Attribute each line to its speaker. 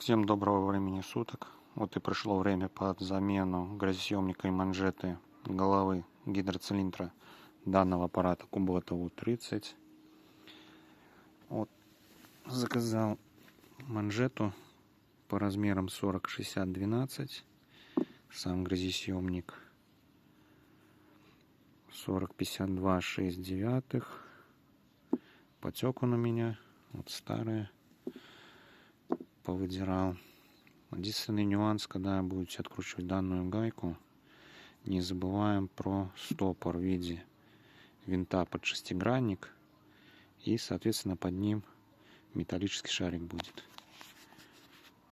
Speaker 1: Всем доброго времени суток. Вот и пришло время под замену грязосъемника и манжеты головы гидроцилиндра данного аппарата Kubota U30. Вот заказал манжету по размерам 40-60-12. Сам грязосъемник 40-52-6/9. Потек он у меня. Вот старые. Повыдирал. Единственный нюанс, когда будете откручивать данную гайку, не забываем про стопор в виде винта под шестигранник, и соответственно под ним металлический шарик будет.